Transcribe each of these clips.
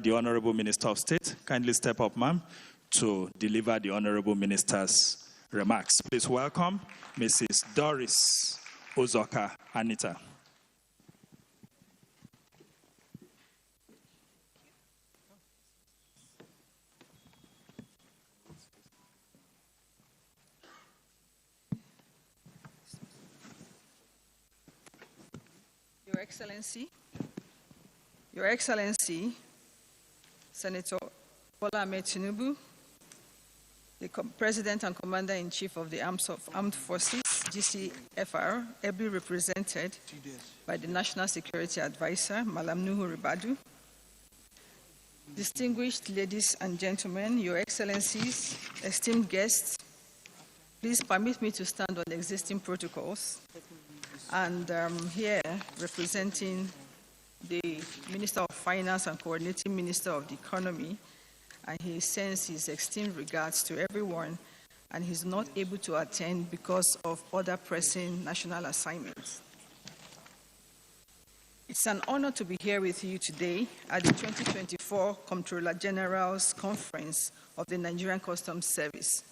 the Honorable Minister of State. Kindly step up, ma'am, to deliver the Honorable Minister's remarks. Please welcome Mrs. Doris Uzoka Anita. Your Excellency, Senator Bola Ahmed Tinubu, the President and Commander-in-Chief of the Armed Forces, GCFR, ably represented by the National Security Advisor, Malam Nuhu Ribadu, distinguished ladies and gentlemen, Your Excellencies, esteemed guests, please permit me to stand on the existing protocols. And here, representing the Minister of Finance and Coordinating Minister of the Economy, and he sends his esteemed regards to everyone, and he's not able to attend because of other pressing national assignments. It's an honor to be here with you today at the 2024 Comptroller General's Conference of the Nigerian Customs Service.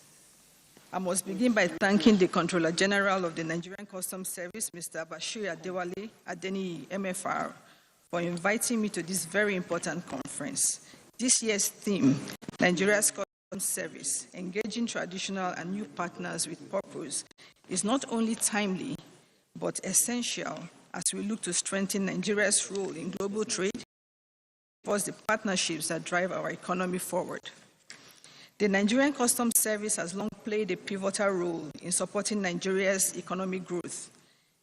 I must begin by thanking the Comptroller General of the Nigerian Customs Service, Mr. Bashir Adewale Adeniyi, MFR, for inviting me to this very important conference. This year's theme, Nigeria's Customs Service, Engaging Traditional and New Partners with Purpose, is not only timely, but essential as we look to strengthen Nigeria's role in global trade, and the partnerships that drive our economy forward. The Nigerian Customs Service has long played a pivotal role in supporting Nigeria's economic growth.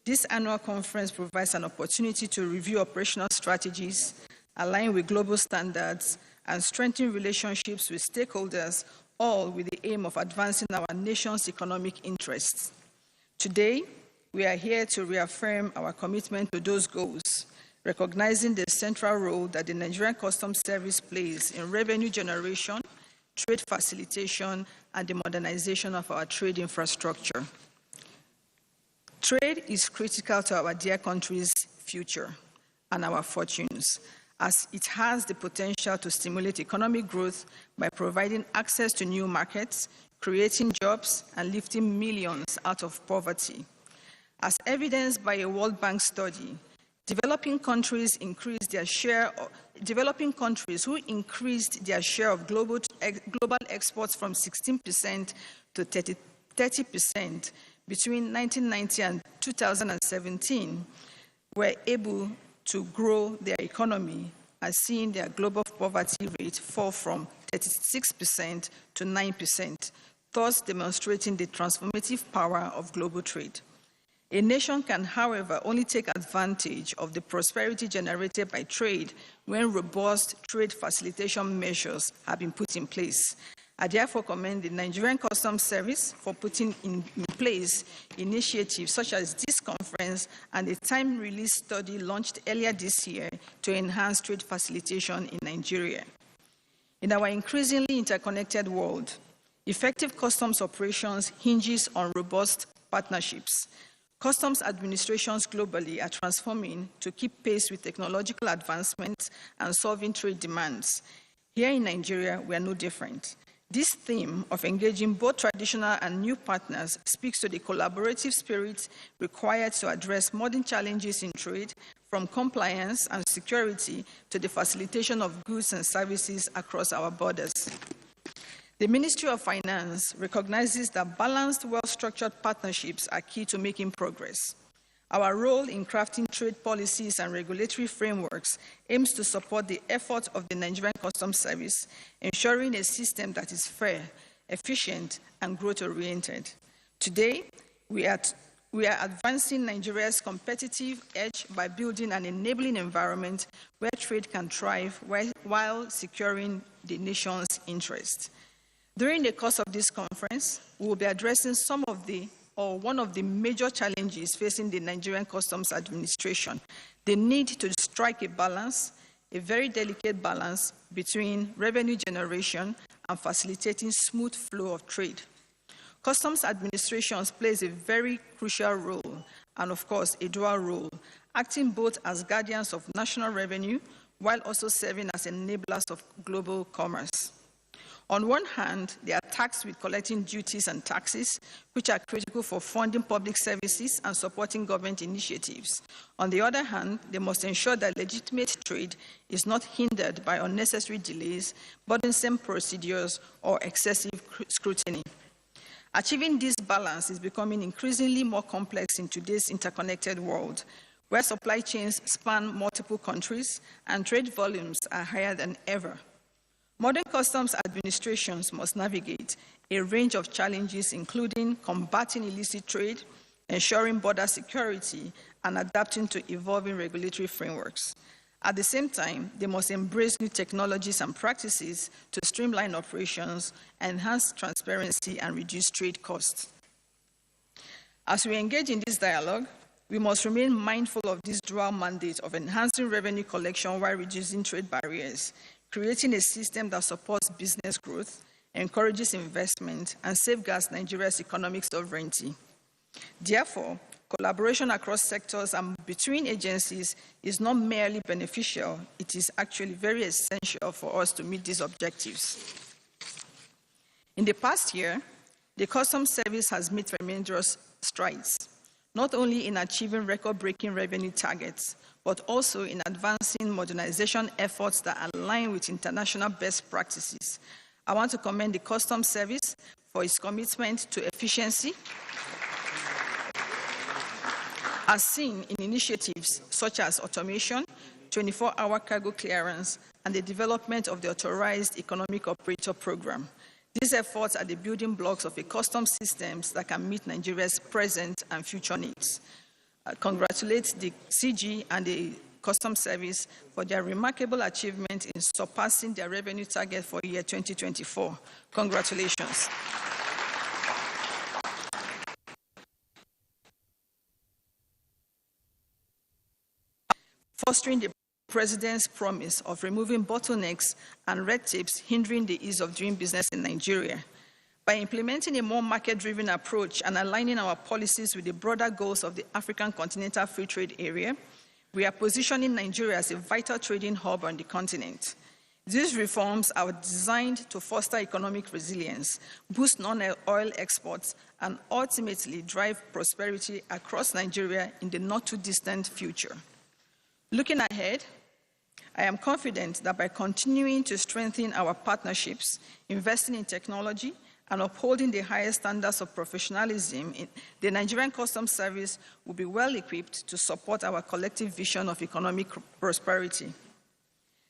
This annual conference provides an opportunity to review operational strategies, align with global standards, and strengthen relationships with stakeholders, all with the aim of advancing our nation's economic interests. Today, we are here to reaffirm our commitment to those goals, recognizing the central role that the Nigerian Customs Service plays in revenue generation, trade facilitation, and the modernization of our trade infrastructure. Trade is critical to our dear country's future and our fortunes, as it has the potential to stimulate economic growth by providing access to new markets, creating jobs, and lifting millions out of poverty. As evidenced by a World Bank study, developing countries who increased their share of global exports from 16% to 30% between 1990 and 2017 were able to grow their economy and seeing their global poverty rate fall from 36% to 9%, thus demonstrating the transformative power of global trade. A nation can, however, only take advantage of the prosperity generated by trade when robust trade facilitation measures have been put in place. I therefore commend the Nigerian Customs Service for putting in place initiatives such as this conference and a time-release study launched earlier this year to enhance trade facilitation in Nigeria. In our increasingly interconnected world, effective customs operations hinges on robust partnerships. Customs administrations globally are transforming to keep pace with technological advancements and solving trade demands. Here in Nigeria, we are no different. This theme of engaging both traditional and new partners speaks to the collaborative spirit required to address modern challenges in trade, from compliance and security to the facilitation of goods and services across our borders. The Ministry of Finance recognizes that balanced, well-structured partnerships are key to making progress. Our role in crafting trade policies and regulatory frameworks aims to support the efforts of the Nigerian Customs Service, ensuring a system that is fair, efficient, and growth-oriented. Today, we are advancing Nigeria's competitive edge by building an enabling environment where trade can thrive while securing the nation's interests. During the course of this conference, we will be addressing one of the major challenges facing the Nigerian Customs Administration, the need to strike a balance, a very delicate balance, between revenue generation and facilitating smooth flow of trade. Customs administrations plays a very crucial role, and of course, a dual role, acting both as guardians of national revenue while also serving as enablers of global commerce. On one hand, they are tasked with collecting duties and taxes, which are critical for funding public services and supporting government initiatives. On the other hand, they must ensure that legitimate trade is not hindered by unnecessary delays, burdensome procedures, or excessive scrutiny. Achieving this balance is becoming increasingly more complex in today's interconnected world, where supply chains span multiple countries and trade volumes are higher than ever. Modern customs administrations must navigate a range of challenges, including combating illicit trade, ensuring border security, and adapting to evolving regulatory frameworks. At the same time, they must embrace new technologies and practices to streamline operations, enhance transparency, and reduce trade costs. As we engage in this dialogue, we must remain mindful of this dual mandate of enhancing revenue collection while reducing trade barriers, creating a system that supports business growth, encourages investment, and safeguards Nigeria's economic sovereignty. Therefore, collaboration across sectors and between agencies is not merely beneficial, it is actually very essential for us to meet these objectives. In the past year, the Customs Service has made tremendous strides, not only in achieving record-breaking revenue targets, but also in advancing modernization efforts that align with international best practices. I want to commend the Customs Service for its commitment to efficiency, as seen in initiatives such as automation, 24-hour cargo clearance, and the development of the Authorized Economic Operator Program. These efforts are the building blocks of a customs system that can meet Nigeria's present and future needs. I congratulate the CG and the Customs Service for their remarkable achievement in surpassing their revenue target for year 2024. Congratulations. Fostering the President's promise of removing bottlenecks and red tapes hindering the ease of doing business in Nigeria. By implementing a more market-driven approach and aligning our policies with the broader goals of the African Continental Free Trade Area, we are positioning Nigeria as a vital trading hub on the continent. These reforms are designed to foster economic resilience, boost non-oil exports, and ultimately drive prosperity across Nigeria in the not-too-distant future. Looking ahead, I am confident that by continuing to strengthen our partnerships, investing in technology, and upholding the highest standards of professionalism, the Nigerian Customs Service will be well equipped to support our collective vision of economic prosperity.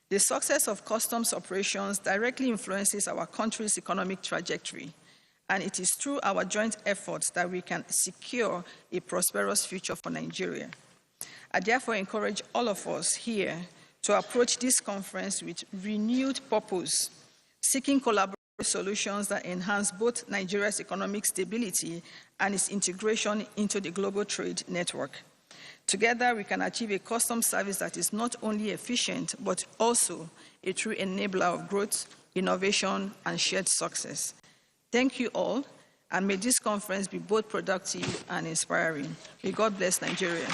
The success of customs operations directly influences our country's economic trajectory, and it is through our joint efforts that we can secure a prosperous future for Nigeria. I therefore encourage all of us here to approach this conference with renewed purpose, seeking collaborative solutions that enhance both Nigeria's economic stability and its integration into the global trade network. Together, we can achieve a customs service that is not only efficient, but also a true enabler of growth, innovation, and shared success. Thank you all, and may this conference be both productive and inspiring. May God bless Nigeria.